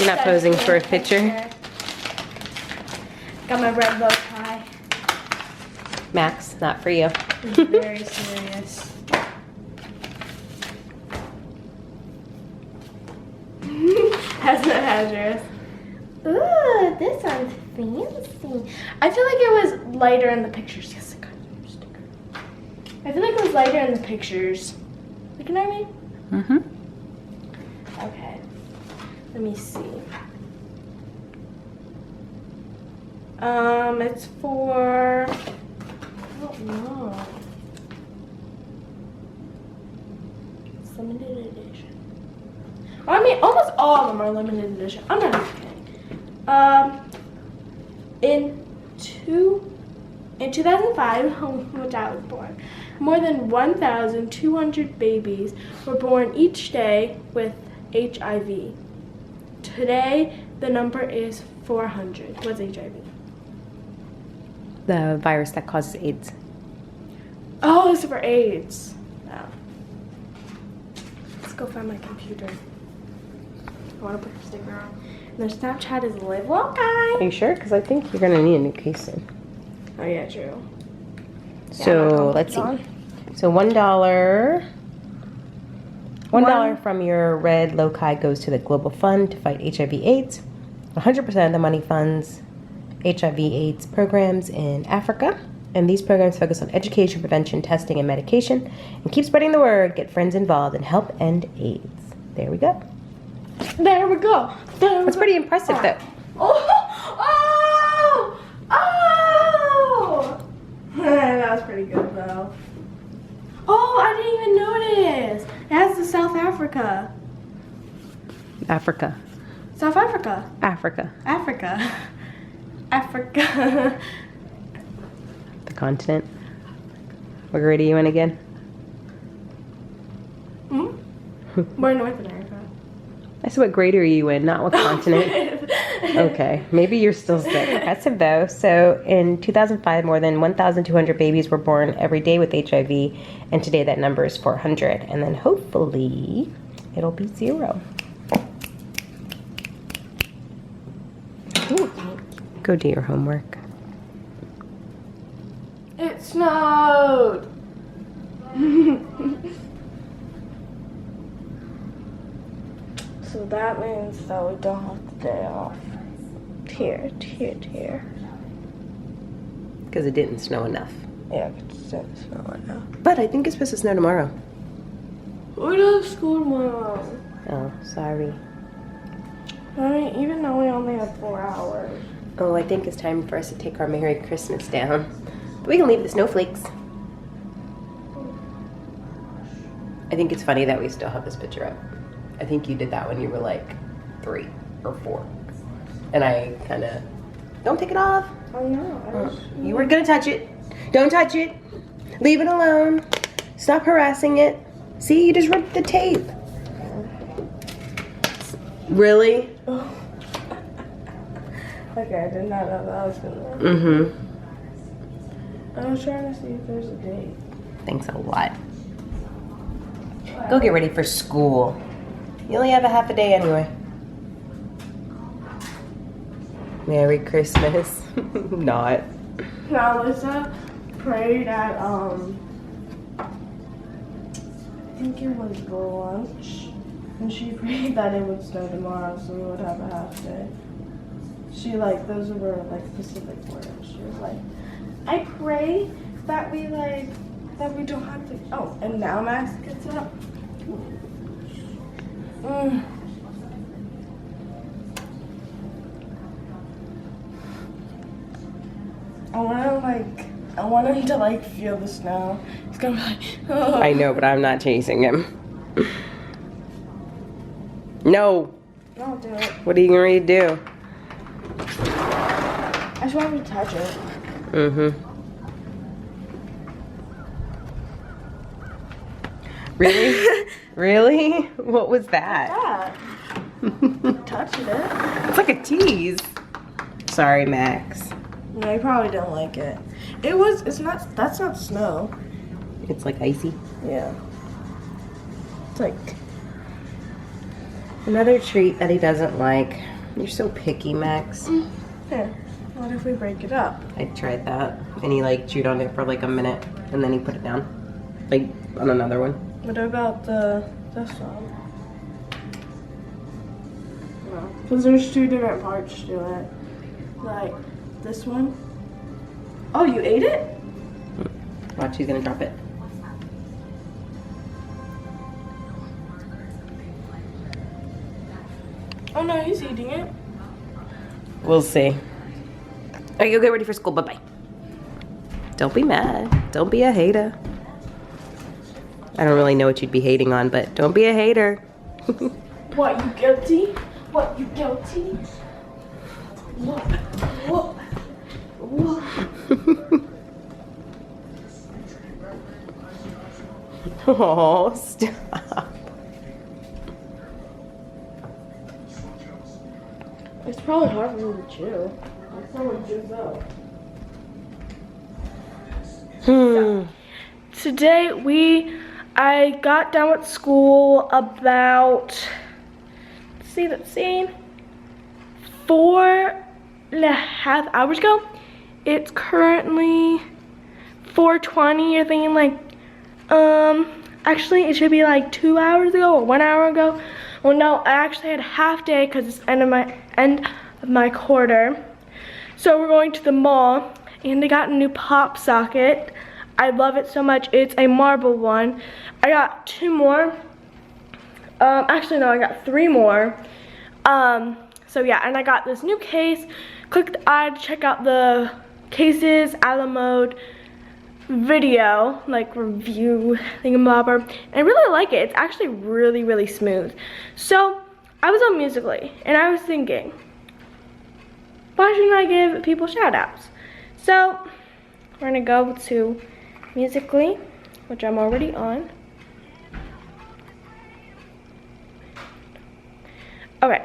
not posing for a picture. Got my Red Lokai. Max, not for you. It's very serious. Has no hazards. Ooh, this one's fancy. I feel like it was lighter in the pictures. Yes, I got your sticker. I feel like it was lighter in the pictures. You know what I mean? Mm-hmm. Okay. Let me see. It's for, I don't know. It's limited edition. I mean, almost all of them are limited edition. I'm not kidding. In 2005, which I was born, more than 1,200 babies were born each day with HIV. Today, the number is 400. What's HIV? The virus that causes AIDS. Oh, it's for AIDS. Oh. Let's go find my computer. I want to put the sticker on. And their Snapchat is Red Lokai. Are you sure? Because I think you're gonna need a new case soon. Oh yeah, true. So let's see. So $1. $1 from your Red Lokai goes to the Global Fund to fight HIV/AIDS. 100% of the money funds HIV/AIDS programs in Africa. And these programs focus on education, prevention, testing, and medication. And keep spreading the word. Get friends involved and help end AIDS. There we go. There we go. That's pretty impressive, though. Oh! That was pretty good, though. Oh, I didn't even notice. It has the South Africa. Africa. South Africa. Africa. Africa. Africa. The continent. What grade are you in again? Hmm? We're in North America. I said what grade are you in, not what continent. Okay, maybe you're still sick. Impressive though. So in 2005, more than 1,200 babies were born every day with HIV, and today that number is 400. And then hopefully it'll be 0. Ooh. Go do your homework. It snowed. So that means that we don't have the day off. Here. Because it didn't snow enough. Yeah, it didn't snow enough. But I think it's supposed to snow tomorrow. We don't have school tomorrow. Oh, sorry. Right, even though we only have 4 hours. Oh, I think it's time for us to take our Merry Christmas down. But we can leave the snowflakes. I think it's funny that we still have this picture up. I think you did that when you were like 3 or 4. And I kind of, don't take it off. Oh no. You were gonna touch it. Don't touch it. Leave it alone. Stop harassing it. See, you just ripped the tape. Really? Okay, I did not know that was gonna. Mm-hmm. I was trying to see if there's a date. Thanks a lot. Go get ready for school. You only have a half a day anyway. Merry Christmas. Not. Now, Lisa prayed at, I think it was lunch. And she prayed that it would snow tomorrow, so we would have a half day. She, like, those were, like, specific words. She was like, I pray that we, like, that we don't have to. Oh, and now Max gets up. I want him to like feel the snow. He's gonna be like, oh. I know, but I'm not chasing him. No. Don't do it. What are you going to do? I just want him to touch it. Mm-hmm. Really? Really? What was that? Yeah. Touching it. It's like a tease. Sorry, Max. No, you probably don't like it. That's not snow. It's like icy. Yeah. It's like, Another treat that he doesn't like. You're so picky, Max. Here, what if we break it up? I tried that, and he like chewed on it for like a minute, and then he put it down, like on another one. What about this one? No, because there's 2 different parts to it. Like this one. Oh, you ate it? Watch, he's gonna drop it. Oh no, he's eating it. We'll see. All right, go get ready for school. Bye-bye. Don't be mad. Don't be a hater. I don't really know what you'd be hating on, but don't be a hater. What, you guilty? What, you guilty? What? What? What? Oh, stop. It's probably hard for me to chew. I probably chews out. Today I got done with school about, let's see, 4.5 hours ago. It's currently 4:20. You're thinking like, actually it should be like 2 hours ago or 1 hour ago. Well, no, I actually had a half day because it's end of my quarter. So we're going to the mall, and they got a new pop socket. I love it so much. It's a marble one. I got 2 more. Actually, no, I got 3 more. So yeah, and I got this new case. Click the eye to check out the cases a la mode video, like review thingamabobber. And I really like it. It's actually really, really smooth. So I was on Musical.ly, and I was thinking, why shouldn't I give people shout outs? So we're gonna go to Musical.ly, which I'm already on. Okay,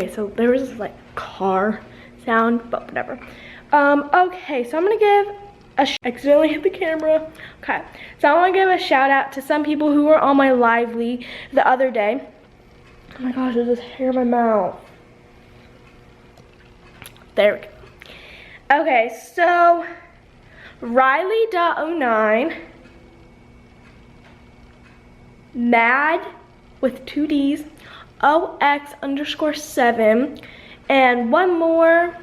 so there was this like car sound, but whatever. Okay, so I'm gonna give accidentally hit the camera. Okay, so I want to give a shout out to some people who were on my Lively the other day. Oh my gosh, there's this hair in my mouth. There we go. Okay, so Riley.09, Mad with 2 D's, OX_7, and one more,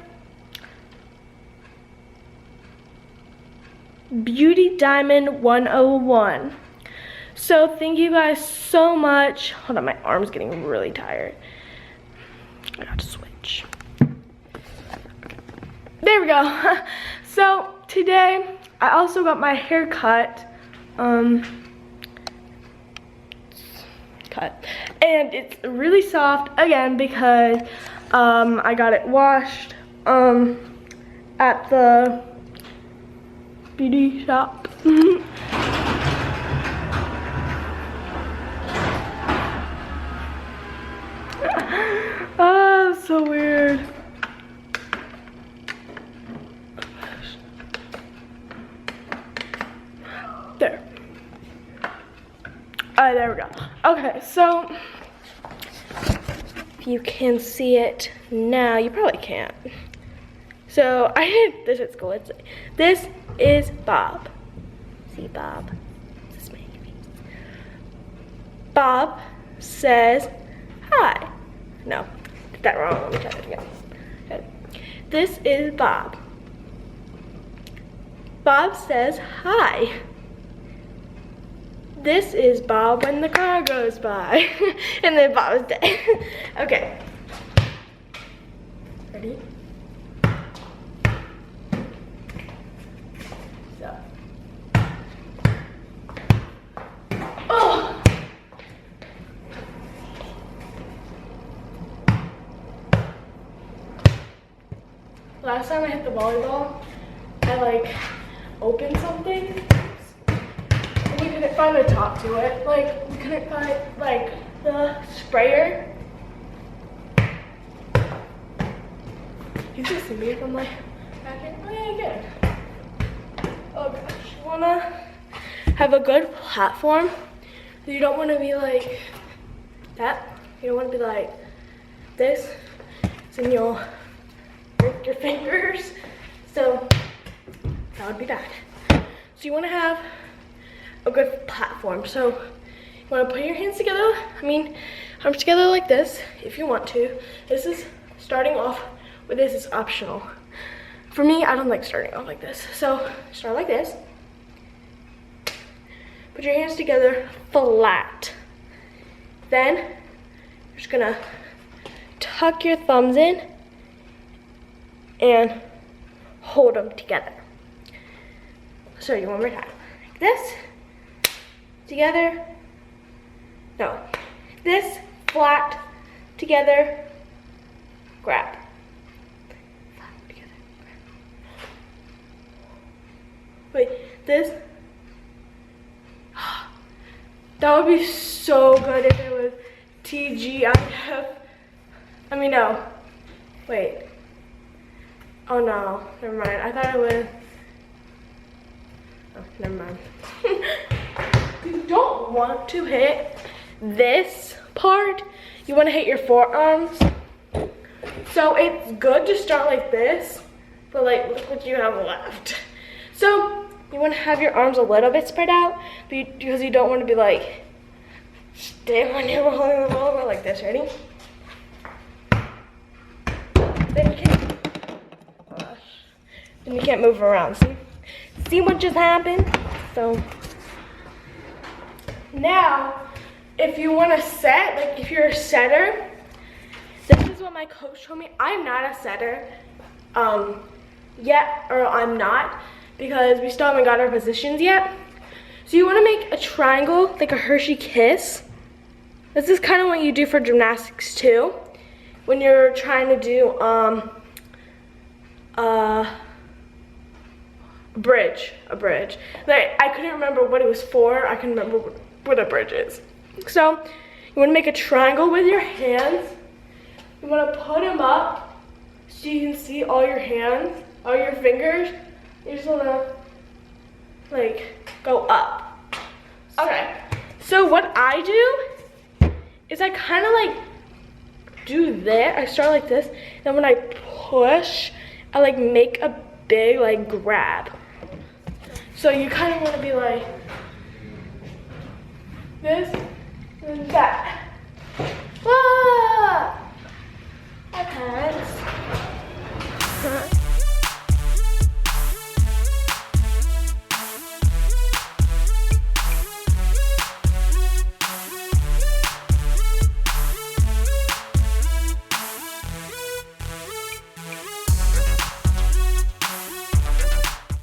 Beauty Diamond 101. So thank you guys so much. Hold on, my arm's getting really tired. I got to switch. There we go. So today I also got my hair cut. And it's really soft again because I got it washed at the beauty shop. Oh, so weird. There. There we go. Okay, so if you can see it now, you probably can't. So I did this at school. This is Bob. See Bob? This is my face. Bob says hi. No, did that wrong. Let me try that again. Okay. This is Bob. Bob says hi. This is Bob when the car goes by. And then Bob is dead. Okay. Ready? So. Oh! Last time I hit the volleyball, I like opened something. We couldn't find the top to it. Like, we couldn't find, like, the sprayer. You can see me from, like, back in. Oh, yeah, again. Oh, gosh. You wanna have a good platform You don't want to be like that. You don't want to be like this. So then you'll break your fingers. So that would be bad. So you want to have a good platform. So you want to put your hands together. Arms together like this if you want to. This is starting off with this is optional. For me, I don't like starting off like this. So start like this. Put your hands together flat. Then you're just gonna tuck your thumbs in and hold them together. So you one more time. Like this, together. No, this, flat, together, grab. Flat, together, grab. Wait, this. That would be so good if it was TGIF. No. Wait. Oh no, never mind. I thought it was. Oh, never mind. You don't want to hit this part. You want to hit your forearms. So it's good to start like this, but like look what you have left. So you want to have your arms a little bit spread out, because you don't want to be like, stay on your roller like this. Ready? Then you can't move around. See what just happened? So now, if you want to set, like if you're a setter, this is what my coach told me. I'm not a setter yet, or I'm not, because we still haven't got our positions yet. So you want to make a triangle, like a Hershey kiss. This is kind of what you do for gymnastics too, when you're trying to do a bridge. Like, I couldn't remember what it was for. I can remember what a bridge is. So you want to make a triangle with your hands. You want to put them up so you can see all your hands, all your fingers. You just want to like go up. Okay, so what I do is I kind of like do that. I start like this, then when I push, I like make a big like grab. So you kind of want to be like this.